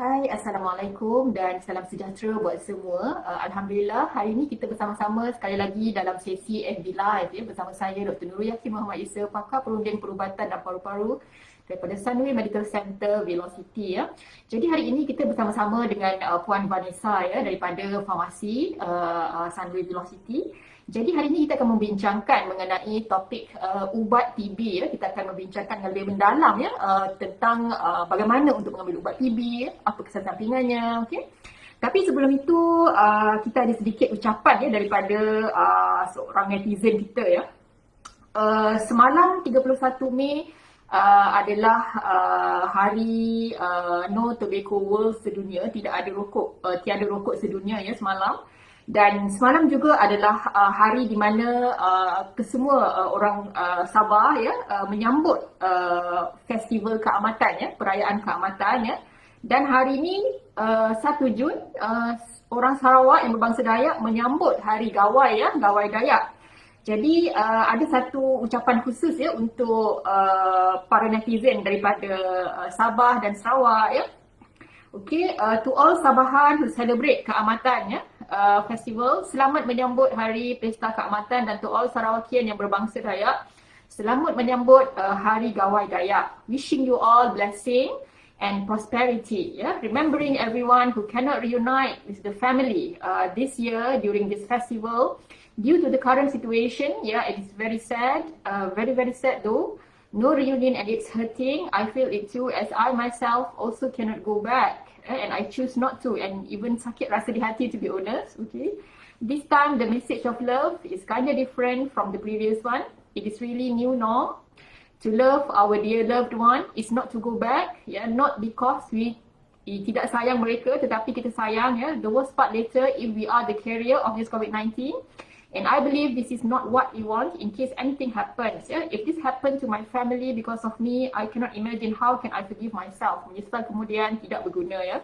Hai, Assalamualaikum dan salam sejahtera buat semua. Alhamdulillah, hari ini kita bersama-sama sekali lagi dalam sesi FB Live ya, bersama saya Dr. Nurul Yakin Muhammad Isa, pakar perunding perubatan dan paru-paru daripada Sunway Medical Center, Velocity ya. Jadi hari ini kita bersama-sama dengan Puan Vanessa ya daripada farmasi Sunway Velocity. Jadi hari ini kita akan membincangkan mengenai topik ubat TB ya. Kita akan membincangkan dengan lebih mendalam ya tentang bagaimana untuk mengambil ubat TB, apa kesan sampingannya, okey. Tapi sebelum itu kita ada sedikit ucapan ya daripada seorang netizen kita ya. Semalam 31 Mei adalah hari No Tobacco World sedunia, tidak ada rokok, tiada rokok sedunia ya semalam. Dan semalam juga adalah hari di mana kesemua orang Sabah ya menyambut festival keamatan ya, perayaan keamatan ya. Dan hari ini 1 Jun orang Sarawak yang berbangsa Dayak menyambut hari Gawai ya, Gawai Dayak. Jadi ada satu ucapan khusus ya untuk para netizen daripada Sabah dan Sarawak ya. Okay, to all Sabahan who celebrate keamatan ya, festival, selamat menyambut hari Pesta Keamatan, dan to all Sarawakian yang berbangsa Dayak, selamat menyambut hari Gawai Dayak. Wishing you all blessing and prosperity. Yeah, remembering everyone who cannot reunite with the family this year during this festival due to the current situation. Yeah, it is very sad, very sad though. No reunion and it's hurting. I feel it too, as I myself also cannot go back and I choose not to, and even sakit rasa di hati to be honest. Okay, this time the message of love is kind of different from the previous one. It is really new norm. To love our dear loved one is not to go back, yeah, not because we tidak sayang mereka, tetapi kita sayang ya. The worst part later if we are the carrier of this COVID-19. And I believe this is not what we want in case anything happens. Yeah? If this happened to my family because of me, I cannot imagine how can I forgive myself. Menyesal kemudian tidak berguna ya.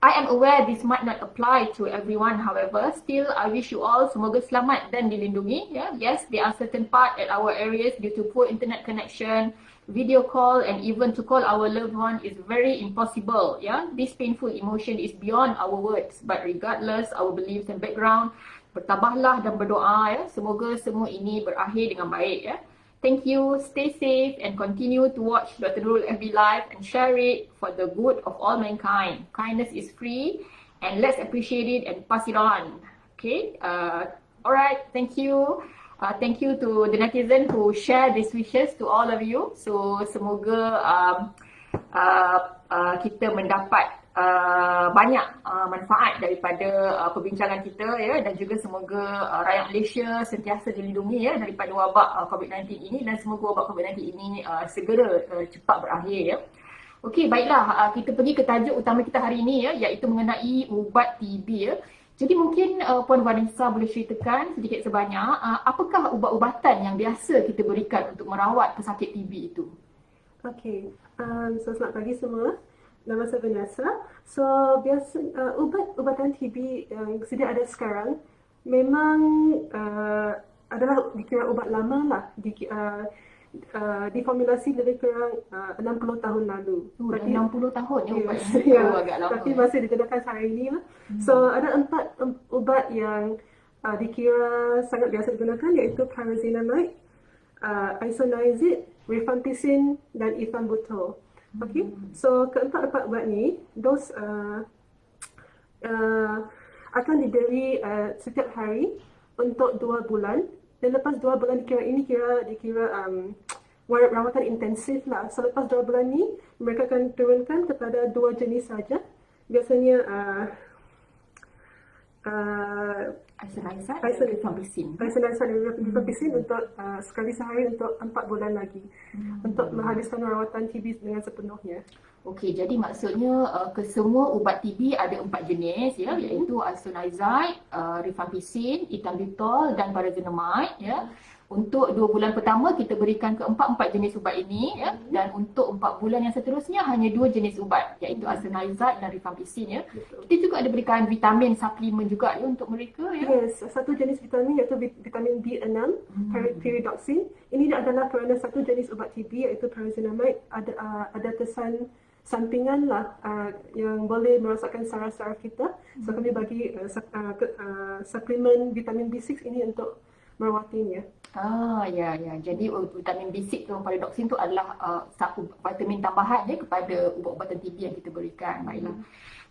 I am aware this might not apply to everyone, however, still I wish you all semoga selamat dan dilindungi. Yeah? Yes, there are certain part at our areas due to poor internet connection, video call, and even to call our loved one is very impossible. Yeah? This painful emotion is beyond our words, but regardless our beliefs and background, bertabahlah dan berdoa ya, semoga semua ini berakhir dengan baik ya. Thank you, stay safe and continue to watch Dr. Nurul FB Live and share it for the good of all mankind. Kindness is free and let's appreciate it and pass it on. Okay, alright, thank you. Thank you to the netizen who share these wishes to all of you. So semoga kita mendapat banyak manfaat daripada perbincangan kita ya, dan juga semoga rakyat Malaysia sentiasa dilindungi ya daripada wabak COVID-19 ini, dan semoga wabak COVID-19 ini segera cepat berakhir ya. Okey, baiklah, kita pergi ke tajuk utama kita hari ini ya, iaitu mengenai ubat TB ya. Jadi mungkin Puan Vanessa boleh ceritakan sedikit sebanyak apakah ubat-ubatan yang biasa kita berikan untuk merawat pesakit TB itu? Okay, so selamat pagi semua. Nama saya Vanessa. So biasa ubat-ubatan TB yang sedia ada sekarang memang adalah dikira ubat lama lah. Diformulasi lebih kurang 60 tahun lalu. 60 tahun ya ubat yes, itu agak lama. Tapi masih digunakan hari ini lah. So ada 4 ubat yang dikira sangat biasa digunakan, iaitu pyrazinamide, isoniazid, rifampicin dan ethambutol. Okay, so keempat ubat ni dos akan diberi setiap hari untuk 2 bulan, dan lepas 2 bulan dikira rawatan intensif lah. So lepas 2 bulan ni mereka akan turunkan kepada 2 jenis saja. Biasanya isoniazid dan rifampicin untuk sekali sehari untuk 4 bulan lagi untuk menghabiskan rawatan TB dengan sepenuhnya. Okey, jadi maksudnya kesemua ubat TB ada 4 jenis ya, iaitu isoniazid, rifampicin, ethambutol dan pyrazinamide ya. Untuk 2 bulan pertama kita berikan keempat-empat jenis ubat ini ya, dan untuk 4 bulan yang seterusnya hanya 2 jenis ubat, iaitu isoniazid dan rifampicin ya. Kita juga ada berikan vitamin suplemen juga ya untuk mereka ya. Yes, satu jenis vitamin iaitu vitamin B6, pyridoxine. Ini adalah kerana satu jenis ubat TB iaitu pyrazinamide ada kesan sampingan lah yang boleh merosakkan saraf-saraf kita. So kami bagi suplemen vitamin B6 ini untuk merawatinya. Ya, ya. Jadi vitamin B6 tu paradoksin tu adalah satu vitamin tambahan kepada ubat-ubatan TB yang kita berikan. Baiklah.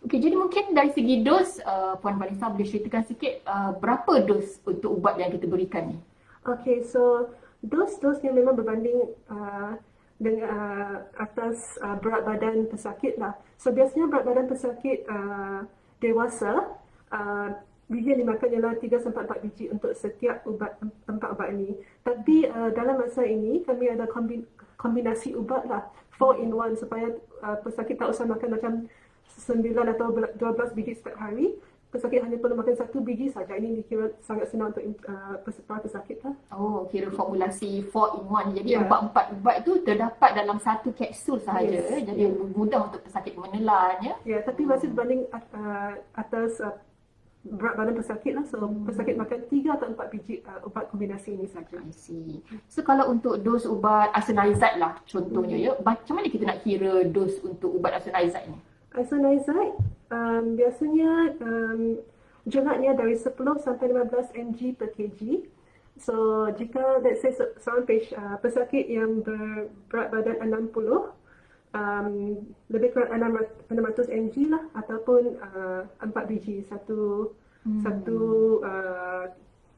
Okey, jadi mungkin dari segi dos, Puan Vanessa boleh ceritakan sikit berapa dos untuk ubat yang kita berikan ni? Okay, so dosnya memang berbanding dengan atas berat badan pesakit lah. So biasanya berat badan pesakit dewasa biji yang dimakan ialah 3 sampai 4 biji untuk setiap empat ubat ini. Tapi dalam masa ini kami ada kombinasi ubat lah, 4 in 1 supaya pesakit tak usah makan macam 9 atau 12 biji setiap hari. Pesakit hanya perlu makan 1 biji saja. Ini dikira sangat senang untuk para pesakit lah. Oh, kira formulasi 4 in 1. Jadi Ya. empat ubat tu terdapat dalam satu kapsul sahaja. Yes. Jadi mudah untuk pesakit menelannya. Ya, tapi masih berbanding atas berat badan pesakit lah. So pesakit makan 3 atau 4 biji ubat kombinasi ini saja. I see. So kalau untuk dos ubat arsenizate lah contohnya ya, macam mana kita nak kira dos untuk ubat arsenizate ni? Isoniazid biasanya jumlahnya dari 10 sampai 15 mg per kg. So jika let's say seorang pesakit yang berberat badan 60, lebih kurang 600 mg lah, ataupun 4 biji satu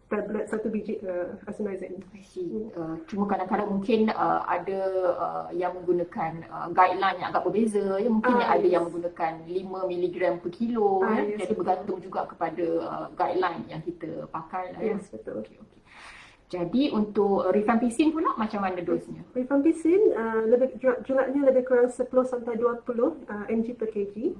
tablet, 1 biji isoniazid. I see. Cuma kadang-kadang mungkin ada yang menggunakan guideline yang agak berbeza ya. Mungkin ada Yes. yang menggunakan 5 miligram per kilo ya. Yes, Jadi betul. bergantung juga kepada guideline yang kita pakai lah ya. Yes, betul. Okey. Jadi untuk rifampicin pula macam mana dosnya? Rifampicin jumlahnya lebih kurang 10 sampai 20 mg per kg.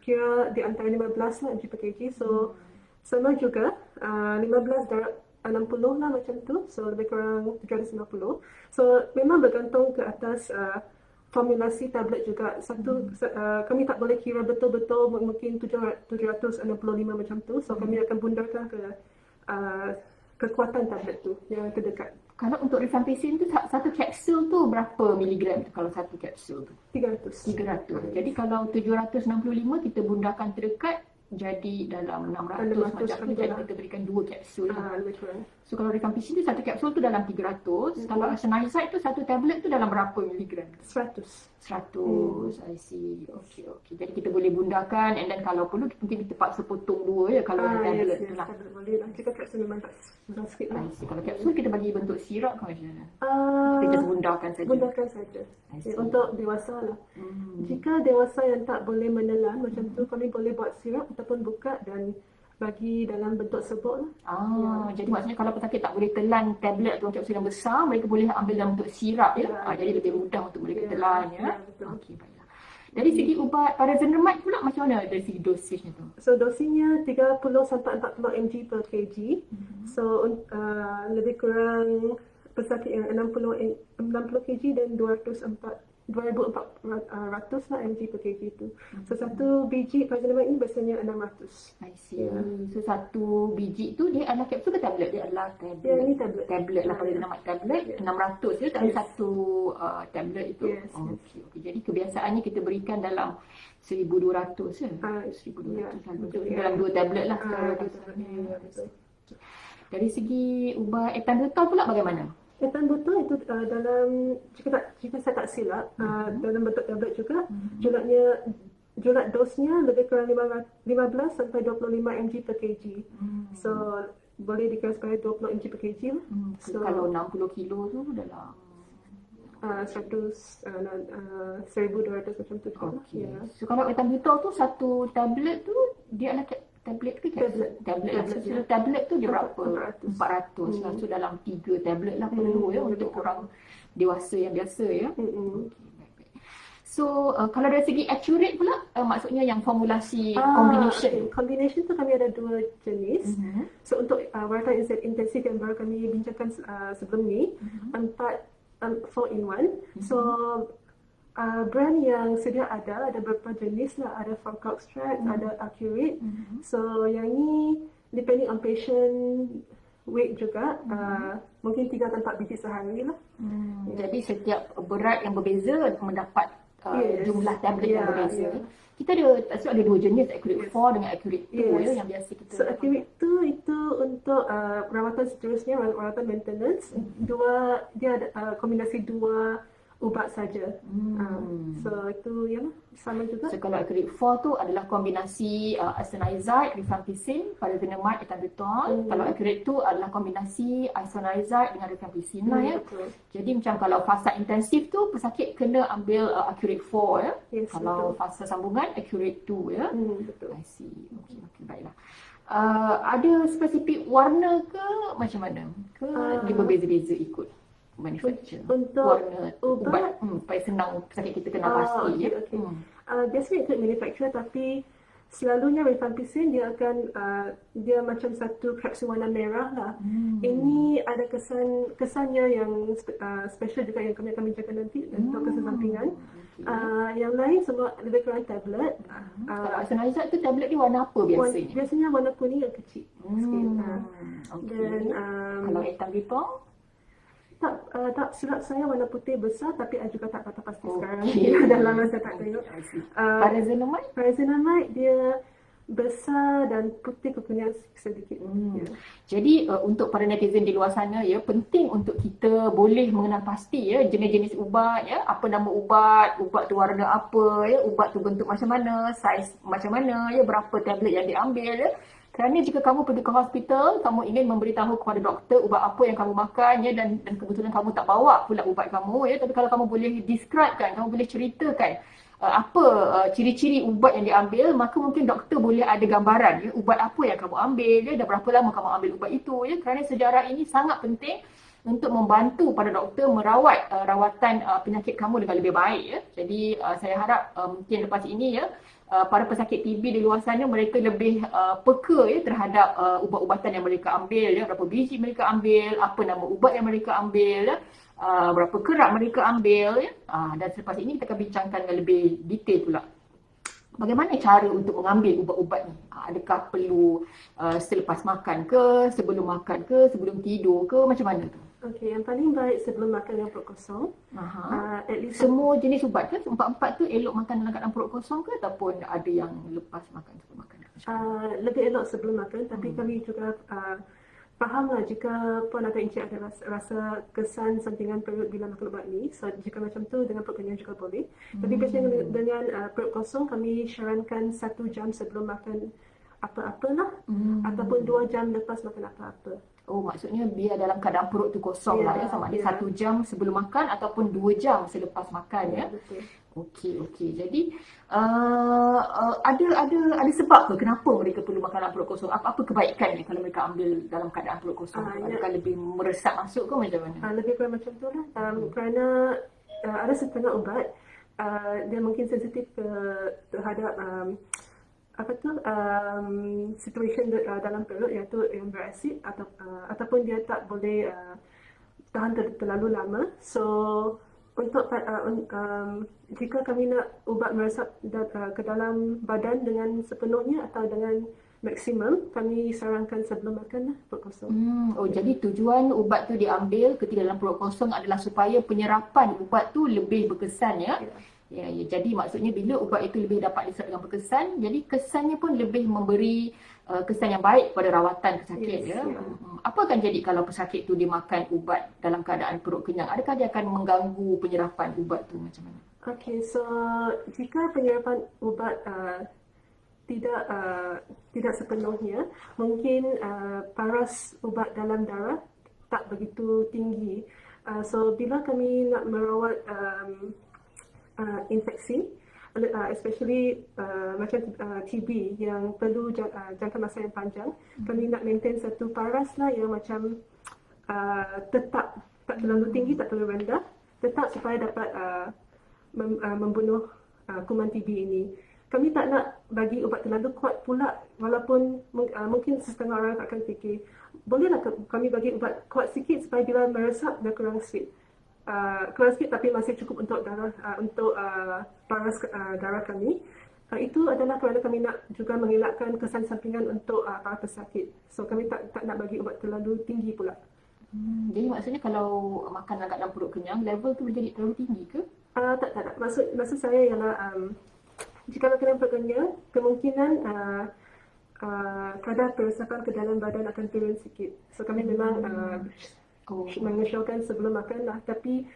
Kira di antara 15 lah mg per kg. So sama juga 15 darab 60 lah macam tu. So lebih kurang 750. So memang bergantung ke atas formulasi tablet juga. Kami tak boleh kira betul-betul mungkin 765 macam tu. So kami akan bundarkan ke kekuatan tablet tu yang terdekat. Kalau untuk rifampicin tu satu kapsul tu berapa miligram tu kalau satu kapsul tu? 300. 300. Jadi kalau 765 kita bundarkan terdekat jadi dalam 600 macam tu. Jadi kita berikan 2 kapsul. Lebih kurang. So kalau rifampicin tu satu kapsul tu dalam 300. Kalau arsenizate tu satu tablet tu dalam berapa miligram? 100. 100. I see. Okey. Jadi kita boleh bundarkan, and then kalau perlu mungkin kita paksa potong 2 ya kalau ada tablet tu lah. Tablet boleh lah. Kita kapsul memang tak susah sikit lah. I see. Kalau kapsul kita bagi bentuk sirap ke macam mana? Kita just bundarkan saja. Bundarkan saja. I see. Untuk dewasa lah. Jika dewasa yang tak boleh menelan macam tu, kami boleh buat sirap ataupun buka dan bagi dalam bentuk serbuk lah. Jadi maksudnya kalau pesakit tak boleh telan tablet atau kapsul yang besar, mereka boleh ambil dalam bentuk sirap ya. Jadi lebih mudah untuk mereka telan ya. Betul. Okey, baiklah. Dari segi ubat parazenamide pula macam mana dari segi dosisnya tu? So dosinya 30 sampai 40 mg per kg. So lebih kurang pesakit yang 60 kg dan 2,400 lah mg per kg tu. So satu biji paracetamol ini biasanya 600. I see. So satu biji tu dia adalah kapsul ke tablet? Dia adalah tablet. Ya, ini tablet. Tablet lah, paracetamol tablet 600 ya, dalam satu tablet itu. Yes. Okey. Jadi kebiasaannya kita berikan dalam 1,200 ya. 1,200 ya, betul, ya. dalam 2 tablet lah. Ya, betul. Dari segi ubat ethambutol pula bagaimana? Ethambutol itu dalam jika saya tak silap dalam bentuk tablet juga, jumlah dosnya lebih kurang 15 sampai 25 mg per kg. So boleh dikira sebagai 20 mg per kg lah. So kalau 60 kilo tu dalam 1,200 macam tu juga. okey. Ya. So kalau ethambutol tu satu tablet tu dia adalah tablet ke kapsul? Tablet lah. So tablet tu dia berapa? 400 lah. So dalam 3 tablet lah perlu ya untuk orang dewasa yang biasa ya. Okey, baik. So kalau dari segi accurate pula maksudnya yang formulasi combination. Combination tu kami ada 2 jenis. So untuk waratan intensif yang baru kami bincangkan sebelum ni, 4 in 1. So brand yang sedia ada beberapa jenis lah. Ada Forcoxtract, ada Accurate. So yang ni depending on patient weight juga, mungkin 3 atau 4 biji sehari lah. Jadi setiap berat yang berbeza mendapat Yes. jumlah tablet yang Yeah, berbeza. yeah. Kita ada dua jenis, Accurate 4 dengan Accurate 2 Yes. yang biasa kita So Accurate itu untuk rawatan seterusnya, rawatan maintenance. Dia ada kombinasi dua ubat saja. So itu ya sama juga. So kalau Accurate 4 tu adalah kombinasi isoniazid, rifampicin, pyrazinamide, ethambutol. Kalau Accurate 2 adalah kombinasi isoniazid dengan rifampicin lah ya. Betul. Jadi macam kalau fasa intensif tu pesakit kena ambil Accurate 4 ya. Yes, Kalau betul. fasa sambungan Accurate 2 ya. Betul. I see. Okey, baiklah. Ada spesifik warna ke macam mana? Ke dia berbeza-beza ikut manufacturer? Untuk warna ubat? supaya senang pesakit kita kenal pasti ya. Okay. Biasanya ikut manufacturer, tapi selalunya rifampicin dia akan dia macam satu kapsul warna merah lah. Ini ada kesannya yang special juga yang kami akan bincangkan nanti untuk kesan sampingan. Yang lain semua lebih kurang tablet. Kalau isoniazid tu tablet dia warna apa biasanya? Biasanya warna kuning yang kecil sikit. Okey. Dan Kalau ethambutol? tak silap saya warna putih besar, tapi I juga tak kata pasti sekarang. Okey. Dah lama saya tak tengok. Pyrazinamide? Pyrazinamide dia besar dan putih kekuningan sedikit. Ya. Jadi untuk para netizen di luar sana ya, penting untuk kita boleh mengenal pasti ya jenis-jenis ubat ya, apa nama ubat tu warna apa ya, ubat tu bentuk macam mana, saiz macam mana ya, berapa tablet yang diambil ya. Kerana jika kamu pergi ke hospital, kamu ingin memberitahu kepada doktor ubat apa yang kamu makan ya, dan kebetulan kamu tak bawa pula ubat kamu ya, tapi kalau kamu boleh describekan, kamu boleh ceritakan apa ciri-ciri ubat yang diambil, maka mungkin doktor boleh ada gambaran ya, ubat apa yang kamu ambil ya, dan berapa lama kamu ambil ubat itu ya. Kerana sejarah ini sangat penting untuk membantu pada doktor merawat rawatan penyakit kamu dengan lebih baik ya. Jadi saya harap mungkin lepas ini ya, para pesakit TB di luar sana mereka lebih peka ya terhadap ubat-ubatan yang mereka ambil ya, berapa biji mereka ambil, apa nama ubat yang mereka ambil ya, berapa kerak mereka ambil ya. Dan selepas ini kita akan bincangkan dengan lebih detail pula bagaimana cara untuk mengambil ubat-ubat ni. Adakah perlu selepas makan ke, sebelum makan ke, sebelum tidur ke, macam mana tu? Okey, yang paling baik sebelum makan dengan perut kosong. At least Semua jenis ubat ke? Empat-empat tu elok makan dalam keadaan perut kosong ke, ataupun ada yang lepas makan sebelum makan? lebih elok sebelum makan, tapi kami juga fahamlah jika puan atau encik ada rasa kesan sampingan perut bila makan ubat ni. So jika macam tu dengan perut kenyang juga boleh. Tapi biasanya dengan perut kosong kami syarankan 1 jam sebelum makan apa-apa lah, ataupun 2 jam lepas makan apa-apa. Oh, maksudnya biar dalam keadaan perut tu kosong lah ya, sama ada 1 jam sebelum makan ataupun 2 jam selepas makan ya. Betul. Okey. Jadi ada sebab ke kenapa mereka perlu makan dalam perut kosong? Apa kebaikannya kalau mereka ambil dalam keadaan perut kosong? Adakah lebih meresap masuk ke macam mana? Lebih kurang macam tu lah. Kerana ada setengah ubat dia mungkin sensitif terhadap situation dalam perut, iaitu yang berasid ataupun dia tak boleh tahan terlalu lama. So untuk jika kami nak ubat meresap ke dalam badan dengan sepenuhnya atau dengan maksimum, kami sarankan sebelum makan lah, perut kosong. Jadi tujuan ubat tu diambil ketika dalam perut kosong adalah supaya penyerapan ubat tu lebih berkesan ya. Ya, jadi maksudnya bila ubat itu lebih dapat diserap dengan berkesan, jadi kesannya pun lebih memberi kesan yang baik pada rawatan pesakit ya. Apa akan jadi kalau pesakit tu dia makan ubat dalam keadaan perut kenyang? Adakah dia akan mengganggu penyerapan ubat tu macam mana? Okay, so jika penyerapan ubat tidak sepenuhnya, mungkin paras ubat dalam darah tak begitu tinggi. So bila kami nak merawat infeksi, especially macam TB yang perlu jangka masa yang panjang, kami nak maintain satu paras lah yang macam tetap, tak terlalu tinggi, tak terlalu rendah, tetap supaya dapat membunuh kuman TB ini. Kami tak nak bagi ubat terlalu kuat pula, walaupun mungkin setengah orang akan fikir, bolehlah kami bagi ubat kuat sikit supaya bila meresap dia kurang sikit. Kurang sikit tapi masih cukup untuk darah, untuk paras darah kami. Itu adalah kerana kami nak juga mengelakkan kesan sampingan untuk para pesakit. So kami tak nak bagi ubat terlalu tinggi pula. Jadi maksudnya kalau makan dalam keadaan perut kenyang, level tu menjadi terlalu tinggi ke? Tak. Maksud saya ialah jika makanan perut kenyang, kemungkinan kadar peresapan ke dalam badan akan turun sikit. So kami memang mengesyorkan sebelum makan lah. Tapi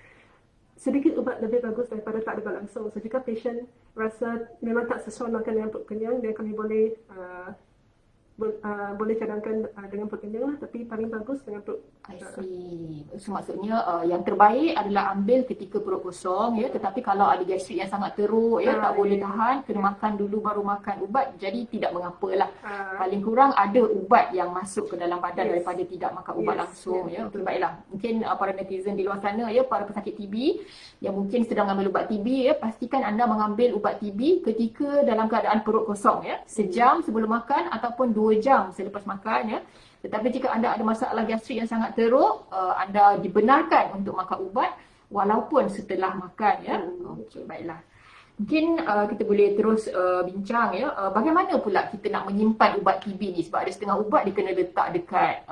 sedikit ubat lebih bagus daripada tak ubat langsung. So jika pasien rasa memang tak sesuai makan dengan perut kenyang, then kami boleh cadangkan dengan perut kenyang lah. Tapi paling bagus dengan perut. I see. So maksudnya yang terbaik adalah ambil ketika perut kosong ya, tetapi kalau ada gastrik yang sangat teruk ya, tak boleh tahan, kena makan dulu baru makan ubat, jadi tidak mengapalah. Paling kurang ada ubat yang masuk ke dalam badan daripada tidak makan ubat langsung ya. Okay, baiklah. Mungkin para netizen di luar sana ya, para pesakit TB yang mungkin sedang mengambil ubat TB ya, pastikan anda mengambil ubat TB ketika dalam keadaan perut kosong ya, sejam sebelum makan ataupun 2 jam selepas makan ya. Tetapi jika anda ada masalah gastrik yang sangat teruk, anda dibenarkan untuk makan ubat walaupun setelah makan ya. Okey, baiklah. Mungkin kita boleh terus bincang ya. Bagaimana pula kita nak menyimpan ubat TB ni, sebab ada setengah ubat dia kena letak dekat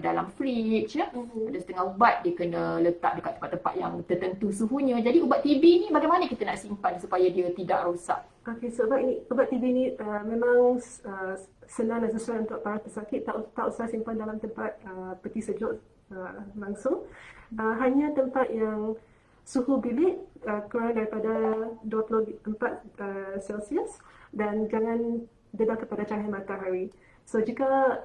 dalam fridge ya. Ada setengah ubat dia kena letak dekat tempat-tempat yang tertentu suhunya. Jadi ubat TB ni bagaimana kita nak simpan supaya dia tidak rosak? Okey, so ubat TB ni memang senang dan sesuai untuk para pesakit. Tak usah simpan dalam tempat peti sejuk langsung. Hanya tempat yang suhu bilik kurang daripada 24 Celsius dan jangan dedah kepada cahaya matahari. So jika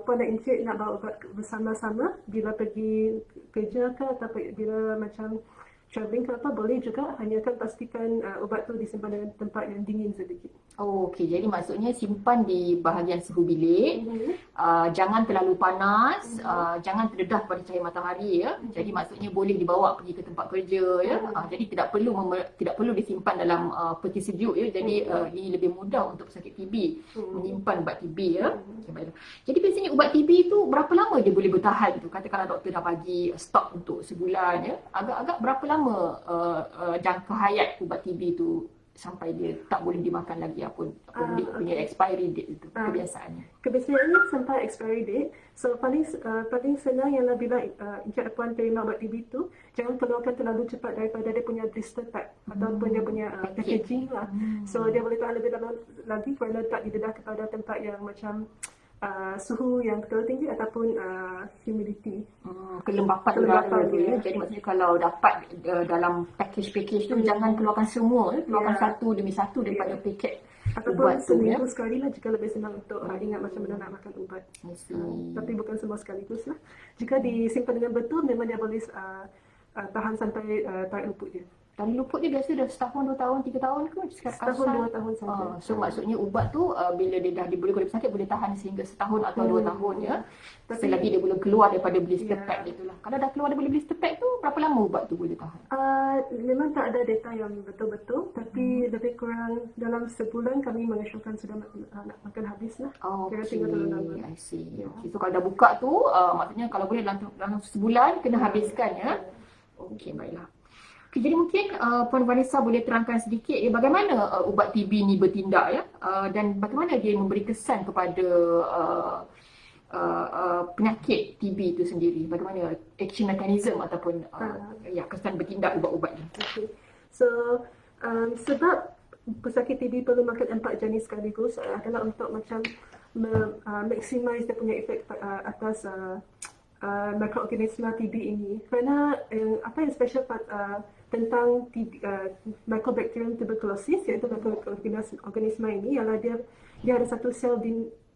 puan dan encik nak bawa ubat bersama-sama bila pergi kerja ke atau bila macam travelling ke apa, boleh juga, hanya kan pastikan ubat tu disimpan dalam tempat yang dingin sedikit. Oh, okey. Jadi maksudnya simpan di bahagian suhu bilik. Jangan terlalu panas, jangan terdedah pada cahaya matahari ya. Jadi maksudnya boleh dibawa pergi ke tempat kerja ya. Jadi tidak perlu disimpan dalam peti sejuk ya. Jadi ini lebih mudah untuk pesakit TB menyimpan ubat TB ya. Okay, baiklah. Jadi biasanya ubat TB tu berapa lama dia boleh bertahan tu? Katakanlah doktor dah bagi stok untuk sebulan ya. Agak-agak berapa lama jangka hayat ubat TB tu sampai dia tak boleh dimakan lagi apa dia punya expiry date itu kebiasaannya. Kebiasaannya sampai expiry date. So paling senang ialah bila encik puan terima ubat TB tu, jangan keluarkan terlalu cepat daripada dia punya blister pack ataupun dia punya packaging lah. So dia boleh tahan lebih lama lagi kerana tak didedah kepada tempat yang macam suhu yang terlalu tinggi ataupun humidity. Kelembapan udara tu ya. Jadi maksudnya kalau dapat dalam package tu jangan keluarkan semua, keluarkan satu demi satu daripada paket ataupun ubat tu ya. seminggu sekali lah jika lebih senang untuk ingat macam mana nak makan ubat. Tapi bukan semua sekaligus lah. Jika disimpan dengan betul, memang dia boleh tahan sampai tarik luput dia. Tarik luput dia biasa dah setahun, 2 tahun, 3 tahun ke? Setahun, 2 tahun saja. So maksudnya ubat tu bila dia dah dibeli oleh pesakit boleh tahan sehingga setahun atau 2 tahun ya. Selagi dia belum keluar daripada blister pack dia tu lah. Kalau dah keluar daripada blister pack tu, berapa lama ubat tu boleh tahan? Memang tak ada data yang betul-betul, tapi lebih kurang dalam sebulan kami mengesyorkan sudah nak makan habis lah. Okay, I see. Okay. So kalau dah buka tu, maksudnya kalau boleh dalam sebulan kena habiskan ya. Okey, baiklah. Okay, jadi mungkin Puan Vanessa boleh terangkan sedikit ya, bagaimana ubat TB ni bertindak ya, dan bagaimana dia memberi kesan kepada penyakit TB itu sendiri, bagaimana action mechanism ataupun kesan bertindak ubat-ubat ni. Okay. So sebab pesakit TB perlu makan 4 jenis sekaligus adalah untuk macam maximize dia punya efek atas mikroorganisma TB ini. Kerana apa yang special tentang Mycobacterium tuberculosis, iaitu mikroorganisma ini, ialah dia ada satu sel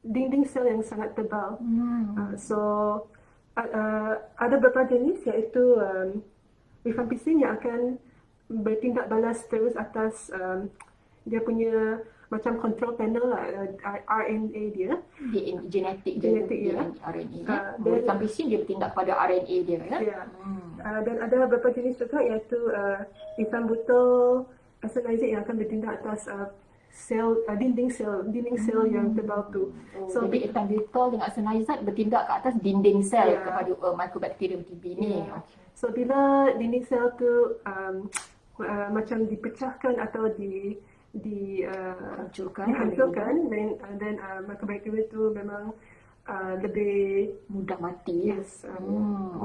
dinding sel yang sangat tebal. So ada beberapa jenis, iaitu rifampicin yang akan bertindak balas terus atas dia punya macam control panel lah, RNA dia. Genetik ya. RNA. Rifampicin dia bertindak pada RNA dia ya. Dan ada beberapa jenis juga, iaitu ethambutol, isoniazid yang akan bertindak atas dinding sel yang tebal tu. So jadi ethambutol dengan isoniazid bertindak ke atas dinding sel kepada Mycobacterium TB ni. So bila dinding sel tu macam dipecahkan atau dihancurkan, dan Mycobacterium tu memang lebih Mudah mati. yes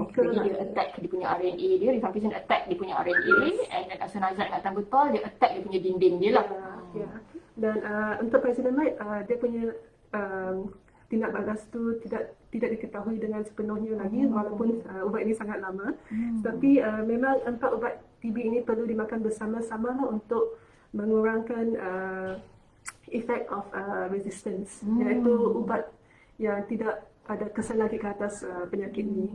Okay. Jadi dia attack dia punya RNA dia, rifampicin attack dia punya RNA, and then isoniazid kata betul, dia attack dia punya dinding dia lah. ya. Dan untuk pyrazinamide dia punya tindak balas tu tidak diketahui dengan sepenuhnya lagi walaupun ubat ini sangat lama. Tapi memang 4 ubat TB ini perlu dimakan bersama-sama lah untuk mengurangkan effect of resistance, iaitu ubat yang tidak ada kesan lagi ke atas penyakit ini.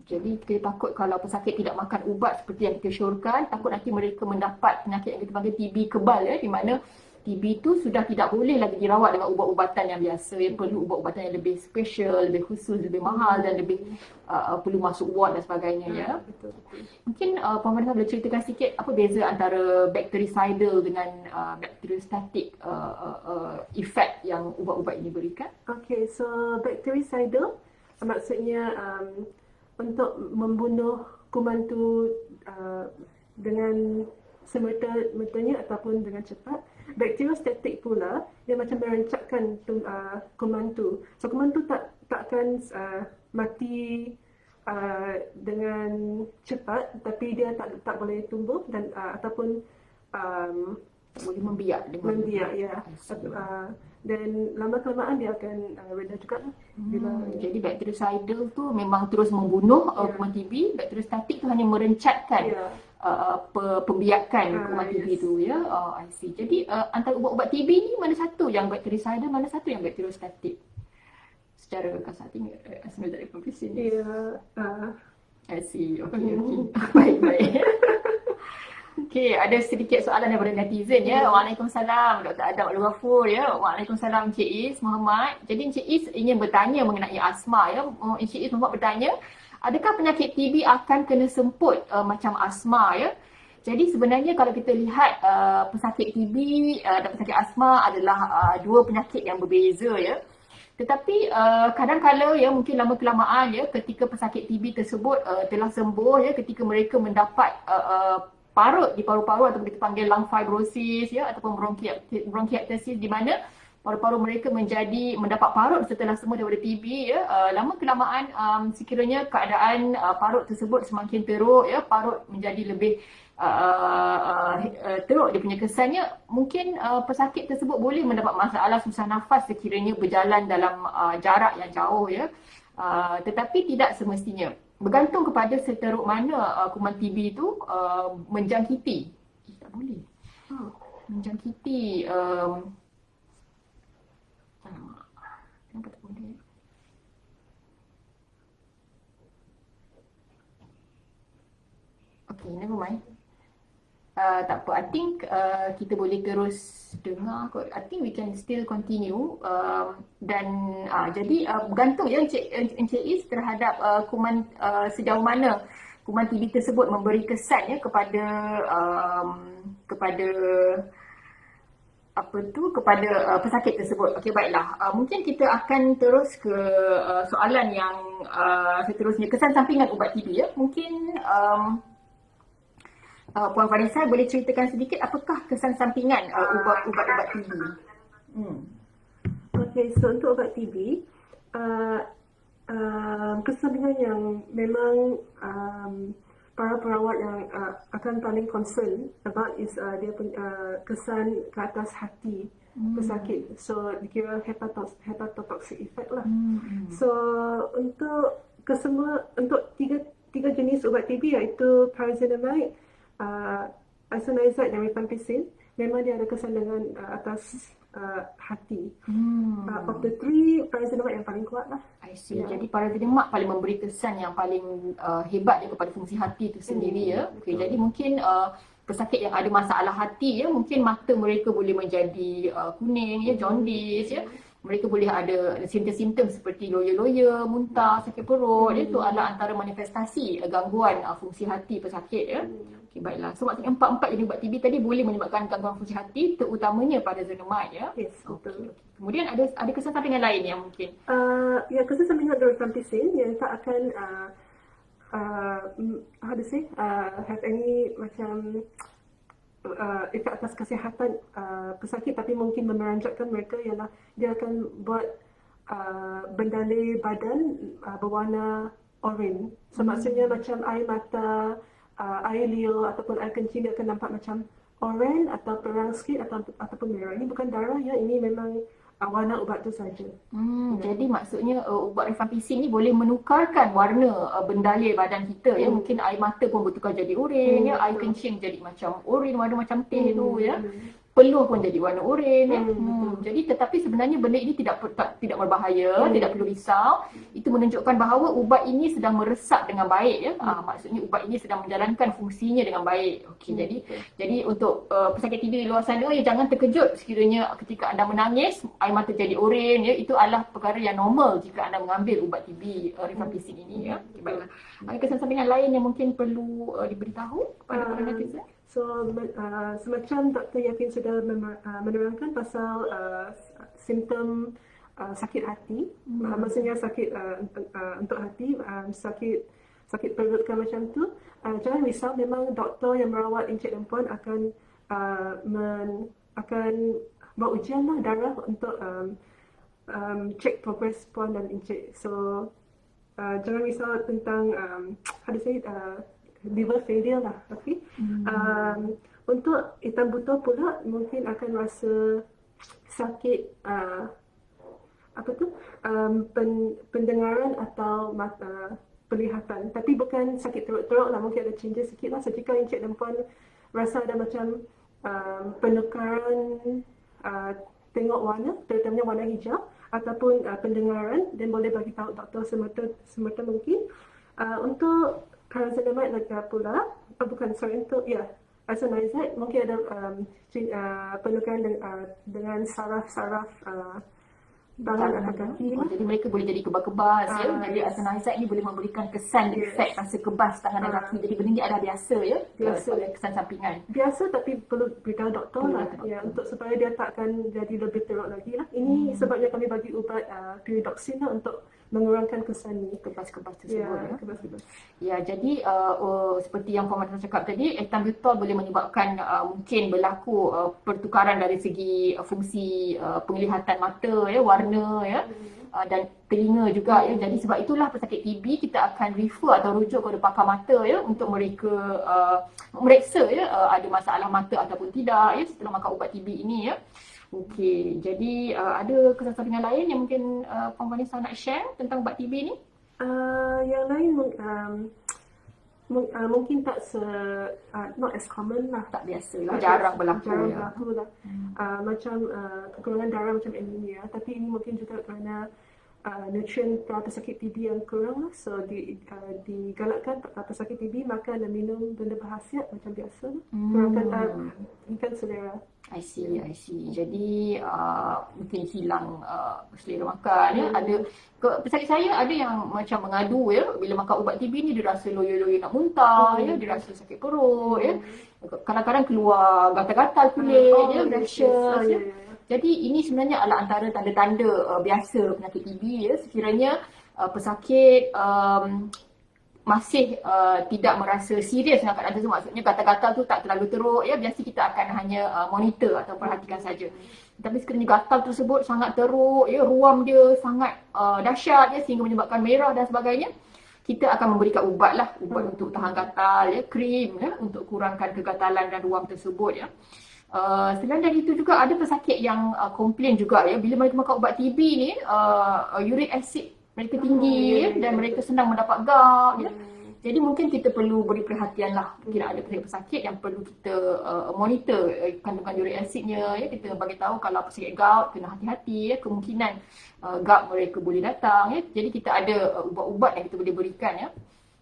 Jadi kita takut kalau pesakit tidak makan ubat seperti yang kita syorkan, takut nanti mereka mendapat penyakit yang kita panggil TB kebal, di mana TB tu sudah tidak boleh lagi dirawat dengan ubat-ubatan yang biasa, yang perlu ubat-ubatan yang lebih special, lebih khusus, lebih mahal dan lebih perlu masuk ward dan sebagainya. Betul. Mungkin Puan Marissa boleh ceritakan sikit apa beza antara bactericidal dengan bacteriostatic effect yang ubat-ubat ini berikan? Okay, so bactericidal maksudnya untuk membunuh kuman tu dengan semerta-mertanya ataupun dengan cepat. Bacteriostatic pula dia macam merancakkan kuman tu. So kuman tu takkan mati dengan cepat, tapi dia tak boleh tumbuh dan ataupun boleh membiak dengan ya. Dan lama-kelamaan dia akan reda juga lah. Jadi bactericidal tu memang terus membunuh kuman TB, bacteriostatic tu hanya merencatkan pembiakan kuman TB tu, ya. I see. Jadi antara ubat-ubat TB ni mana satu yang bactericidal, mana satu yang bacteriostatic? Secara kasar tinggal asal dari pembisin. Ya. I see. Okay. Baik. Okey, ada sedikit soalan daripada netizen, ya. Waalaikumsalam Dr. Adam Abdul Ghafur, ya. Waalaikumsalam Encik Is Muhammad. Jadi Encik Is ingin bertanya mengenai asma, ya. Encik Is Muhammad bertanya, adakah penyakit TB akan kena semput macam asma, ya? Jadi sebenarnya kalau kita lihat pesakit TB dan pesakit asma adalah dua penyakit yang berbeza, ya. Tetapi kadang-kala, ya, mungkin lama kelamaan, ya, ketika pesakit TB tersebut telah sembuh, ya, ketika mereka mendapat parut di paru-paru ataupun kita panggil lung fibrosis, ya, ataupun bronchiectasis, di mana paru-paru mereka mendapat parut setelah sembuh daripada TB, ya. Lama kelamaan sekiranya keadaan parut tersebut semakin teruk, ya, parut menjadi lebih teruk dia punya kesannya, mungkin pesakit tersebut boleh mendapat masalah susah nafas sekiranya berjalan dalam jarak yang jauh, ya. Tetapi tidak semestinya. Bergantung kepada seteruk mana kuman TB itu menjangkiti. Tak boleh. Menjangkiti kenapa tak boleh? Okay, never mind. Tak apa, I think kita boleh terus dengar kot. I think we can still continue. Dan jadi bergantung, ya, Encik Is terhadap kuman sejauh mana kuman TB tersebut memberi kesan, ya, kepada pesakit tersebut. Okey, baiklah. Mungkin kita akan terus ke soalan yang seterusnya, kesan sampingan ubat TB, ya. Mungkin Puan Vanessa boleh ceritakan sedikit apakah kesan sampingan ubat-ubat TB? Okay, so untuk ubat TB, kesan sampingan yang memang para perawat yang akan paling concern about is dia punya kesan ke atas hati pesakit. So dikira hepatotoxic effect lah. So untuk tiga jenis ubat TB iaitu pyrazinamide, isoniazid dan rifampicin, memang dia ada kesan dengan atas hati. Of the three, pyrazinamide yang paling kuat lah. I see. Jadi pyrazinamide paling memberi kesan yang paling hebat, ya, kepada fungsi hati itu sendiri, ya. Okay, jadi mungkin pesakit yang ada masalah hati, ya, mungkin mata mereka boleh menjadi kuning, ya, jaundice, ya. Mereka boleh ada simptom-simptom seperti loya-loya, muntah, sakit perut. Itu adalah antara manifestasi gangguan fungsi hati pesakit, ya. Okay, baiklah. So maksudnya empat jenis ubat TB tadi boleh menyebabkan gangguan fungsi hati, terutamanya pada pyrazinamide, ya. Yes, betul. Kemudian ada kesan sampingan lain yang mungkin Ya, kesan sampingan dari rifampicin yang tak akan have any macam efek atas kesihatan pesakit, tapi mungkin memeranjatkan mereka ialah dia akan buat bendalai badan berwarna oranye. So maksudnya macam air mata, air liur ataupun air kencing dia akan nampak macam oranye atau terang sikit ataupun merah. Ini bukan darah ya, ini memang warna ubat tu saja. Jadi maksudnya ubat rifampicin ni boleh menukarkan warna bendalai badan kita ya. Mungkin air mata pun bertukar jadi oranye ya, air kencing jadi macam oranye, warna macam teh tu ya. Peluh pun jadi warna oranye ya. Jadi tetapi sebenarnya benda ini tidak berbahaya, tidak perlu risau. Itu menunjukkan bahawa ubat ini sedang meresap dengan baik ya. Maksudnya ubat ini sedang menjalankan fungsinya dengan baik. Okey, jadi untuk pesakit TB di luar sana ya, jangan terkejut sekiranya ketika anda menangis air mata jadi oranye ya. Itu adalah perkara yang normal jika anda mengambil ubat TB rifampicin ini ya. Okay, baiklah. Ada kesan sampingan lain yang mungkin perlu diberitahu kepada para netizen? So semacam Dr. Yakin sudah menerangkan pasal simptom sakit hati, maksudnya sakit untuk hati, sakit perut ke macam tu. Jangan risau, memang doktor yang merawat Encik dan Puan akan buat ujian lah darah untuk cek progress Puan dan Encik. So jangan risau tentang how to say it, liver failure lah, okay? Untuk hitam buta pula mungkin akan rasa sakit pendengaran atau mata penglihatan, tapi bukan sakit teruk-teruk lah, mungkin ada changes sikit lah. So jika Encik dan Puan rasa ada macam penukaran tengok warna, terutamanya warna hijau ataupun pendengaran, dan boleh bagi tahu doktor semata mungkin. Untuk Pyrazinamide pula, untuk isoniazid mungkin ada penukaran dengan saraf tangan atau kaki. Jadi mereka boleh jadi kebas-kebas ya. Jadi isoniazid ni boleh memberikan kesan efek rasa kebas tangan dan kaki. Jadi benda ni adalah biasa ya. Sebagai kesan sampingan. Biasa, tapi perlu beritahu doktor lah ya, untuk supaya dia takkan jadi lebih teruk lagi lah. Ini sebabnya kami bagi ubat pyridoxine lah, untuk mengurangkan kesan ni, kebas-kebas tersebut ya. Kebas-kebas. Ya, jadi seperti yang Puan cakap tadi, ethambutol boleh menyebabkan mungkin berlaku pertukaran dari segi fungsi penglihatan mata ya, warna ya, dan telinga juga ya. Jadi sebab itulah pesakit TB kita akan refer atau rujuk kepada pakar mata ya, untuk mereka memeriksa ya ada masalah mata ataupun tidak ya setelah makan ubat TB ini ya. Okey, jadi ada kesan sampingan lain yang mungkin Puan Vanessa nak share tentang ubat TB ni? Yang lain mungkin tak not as common lah. Tak biasa lah, jarang berlaku. Lah. Macam kekurangan darah macam anemia, tapi ini mungkin juga kerana nutrien para pesakit TB yang kurang lah. So digalakkan pesakit TB makan dan minum benda berkhasiat macam biasa. Kurangkan ikan selera. I see. Jadi mungkin hilang selera makan ya. Ada pesakit saya ada yang macam mengadu ya, bila makan ubat TB ni dia rasa loyo-loyo nak muntah ya, dia rasa sakit perut ya. Kadang-kadang keluar gatal-gatal kulit ya, rashes ya. Jadi ini sebenarnya adalah antara tanda-tanda biasa penyakit TB ya. Sekiranya pesakit masih tidak merasa serius dengan keadaan tersebut, maksudnya gatal-gatal tu tak terlalu teruk ya, biasa kita akan hanya monitor atau perhatikan saja. Tapi sekiranya gatal tersebut sangat teruk ya, ruam dia sangat dahsyat ya, sehingga menyebabkan merah dan sebagainya, kita akan memberikan ubat untuk tahan gatal ya, krim ya, untuk kurangkan kegatalan dan ruam tersebut ya. Selain dari itu juga ada pesakit yang komplain juga ya, bila mereka makan ubat TB ni uric acid mereka tinggi ya, dan mereka senang mendapat gout ya. Jadi mungkin kita perlu beri perhatian lah, mungkin ada pesakit yang perlu kita monitor kandungan uric acidnya ya. Kita bagi tahu kalau pesakit gout kena hati-hati ya, kemungkinan gout mereka boleh datang ya. Jadi kita ada ubat-ubat yang kita boleh berikan ya.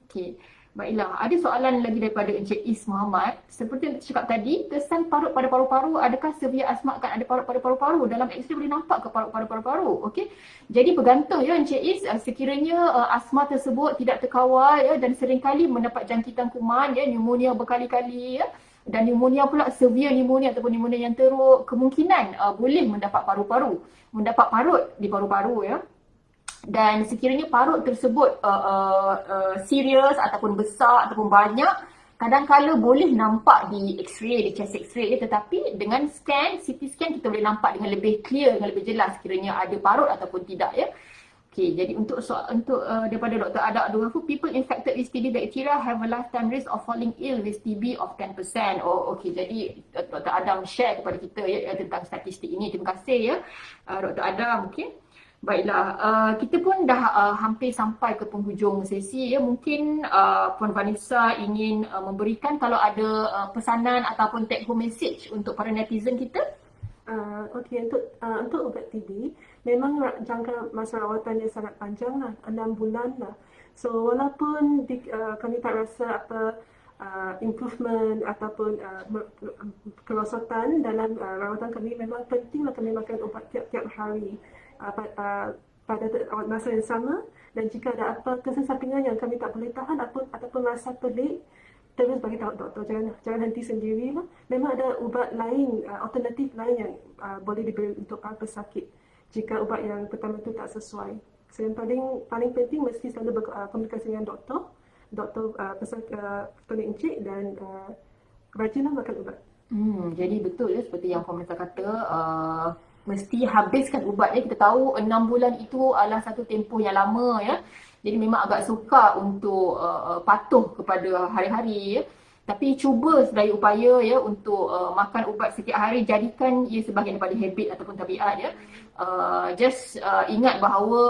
Okey. Baiklah, ada soalan lagi daripada Encik Is Muhammad. Seperti yang saya cakap tadi, kesan parut pada paru-paru, adakah severe asma akan ada parut pada paru-paru? Dalam X-ray boleh nampak ke parut pada paru-paru? Okey. Jadi bergantung ya Encik Is, sekiranya asma tersebut tidak terkawal ya, dan seringkali mendapat jangkitan kuman ya, pneumonia berkali-kali ya, dan pneumonia pula severe pneumonia ataupun pneumonia yang teruk, kemungkinan boleh mendapat parut di paru-paru ya. Dan sekiranya parut tersebut serius ataupun besar ataupun banyak, kadang-kala boleh nampak di X-ray, di chest X-ray, tetapi dengan scan, CT scan kita boleh nampak dengan lebih clear, dengan lebih jelas kiranya ada parut ataupun tidak ya. Okay, jadi daripada Dr. Ada Abdul Ghafur, people infected with TB bacteria have a lifetime risk of falling ill with TB of 10%. Oh, okay. Jadi Dr. Adam share kepada kita ya tentang statistik ini. Terima kasih ya, Dr. Adam. Okay. Baiklah, kita pun dah hampir sampai ke penghujung sesi ya. Mungkin Puan Vanessa ingin memberikan kalau ada pesanan ataupun take home message untuk para netizen kita. Okey, untuk ubat TB, memang jangka masa rawatannya sangat panjang lah, 6 bulan lah. So, walaupun kami tak rasa apa improvement ataupun kerosakan dalam rawatan kami, memang pentinglah kami makan ubat tiap-tiap hari pada masa yang sama. Dan jika ada apa kesan sampingan yang kami tak boleh tahan ataupun rasa pelik, terus bagi tahu doktor, jangan henti sendirilah. Memang ada ubat lain, alternatif lain yang boleh diberi untuk para pesakit jika ubat yang pertama itu tak sesuai. So, yang paling penting mesti selalu berkomunikasi dengan doktor petunik encik dan rajinlah makan ubat. Jadi betul ya seperti yang pemerintah kata, mesti habiskan ubat ya. Kita tahu 6 bulan itu adalah satu tempoh yang lama ya. Jadi memang agak sukar untuk patuh kepada hari-hari ya. Tapi cuba sedaya upaya ya untuk makan ubat setiap hari, jadikan ia sebahagian daripada habit ataupun tabiat ya. Ingat bahawa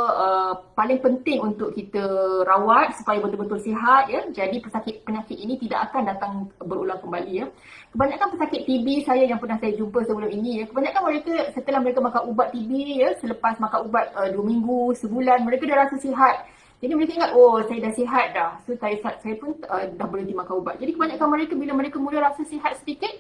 paling penting untuk kita rawat supaya betul-betul sihat ya. Jadi penyakit ini tidak akan datang berulang kembali ya. Kebanyakan pesakit TB saya yang pernah saya jumpa sebelum ini ya, kebanyakan mereka setelah mereka makan ubat TB ya, selepas makan ubat 2 minggu, sebulan, mereka dah rasa sihat. Jadi mereka ingat, oh saya dah sihat dah. So saya pun dah berhenti makan ubat. Jadi kebanyakan mereka bila mereka mula rasa sihat sedikit,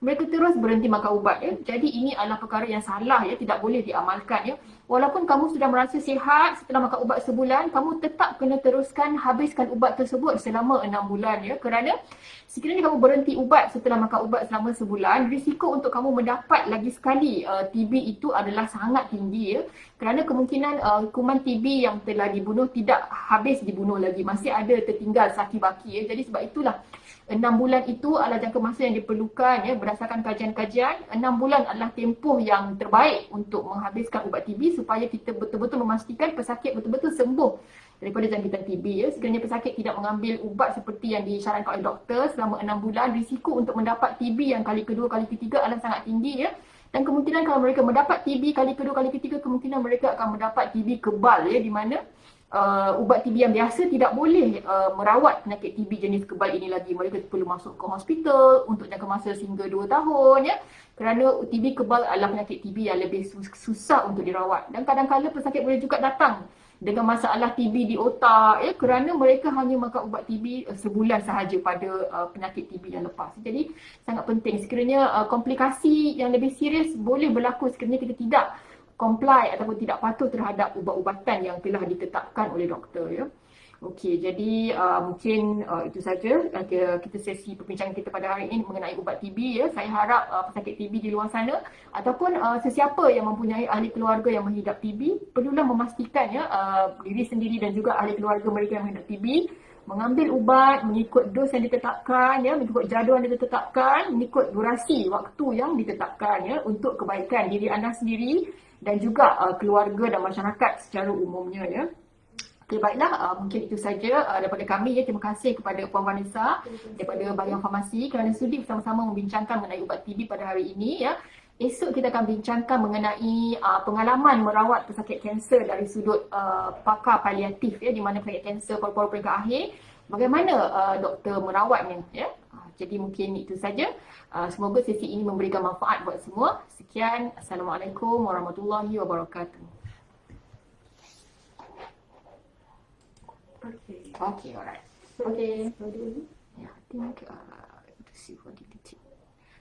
mereka terus berhenti makan ubat ya. Jadi ini adalah perkara yang salah ya, tidak boleh diamalkan ya. Walaupun kamu sudah merasa sihat setelah makan ubat sebulan, kamu tetap kena teruskan habiskan ubat tersebut selama 6 bulan ya. Kerana sekiranya kamu berhenti ubat setelah makan ubat selama sebulan, risiko untuk kamu mendapat lagi sekali TB itu adalah sangat tinggi ya. Kerana kemungkinan kuman TB yang telah dibunuh tidak habis dibunuh lagi, masih ada tertinggal saki-baki ya. Jadi sebab itulah 6 bulan itu adalah jangka masa yang diperlukan ya. Berdasarkan kajian-kajian, 6 bulan adalah tempoh yang terbaik untuk menghabiskan ubat TB supaya kita betul-betul memastikan pesakit betul-betul sembuh daripada jangkitan TB ya. Sekiranya pesakit tidak mengambil ubat seperti yang disyarankan oleh doktor selama 6 bulan, risiko untuk mendapat TB yang kali kedua, kali ketiga adalah sangat tinggi ya. Dan kemungkinan kalau mereka mendapat TB kali kedua, kali ketiga, kemungkinan mereka akan mendapat TB kebal ya, di mana ubat TB yang biasa tidak boleh merawat penyakit TB jenis kebal ini lagi. Mereka perlu masuk ke hospital untuk jangka masa sehingga 2 tahun ya. Kerana TB kebal adalah penyakit TB yang lebih susah untuk dirawat. Dan kadang-kadang pesakit boleh juga datang dengan masalah TB di otak ya, kerana mereka hanya makan ubat TB sebulan sahaja pada penyakit TB yang lepas. Jadi sangat penting sekiranya komplikasi yang lebih serius boleh berlaku sekiranya kita tidak comply ataupun tidak patuh terhadap ubat-ubatan yang telah ditetapkan oleh doktor ya. Okey, jadi mungkin itu saja kita sesi perbincangan kita pada hari ini mengenai ubat TB ya. Saya harap pesakit TB di luar sana ataupun sesiapa yang mempunyai ahli keluarga yang mengidap TB perlulah memastikan ya diri sendiri dan juga ahli keluarga mereka yang mengidap TB mengambil ubat mengikut dos yang ditetapkan ya, mengikut jadual yang ditetapkan, mengikut durasi waktu yang ditetapkan ya, untuk kebaikan diri anda sendiri dan juga keluarga dan masyarakat secara umumnya ya. Okay, baiklah, mungkin itu saja daripada kami ya. Terima kasih kepada Puan Vanessa daripada Bayan Farmasi kerana sudi bersama-sama membincangkan mengenai ubat TB pada hari ini ya. Esok kita akan bincangkan mengenai pengalaman merawat pesakit kanser dari sudut pakar paliatif ya, di mana pesakit kanser paru-paru peringkat akhir, bagaimana doktor merawatnya ya. Jadi mungkin itu saja. Semoga sesi ini memberikan manfaat buat semua. Sekian, Assalamualaikum warahmatullahi wabarakatuh. Okay, alright. Okay. Yeah, I think to see what did it.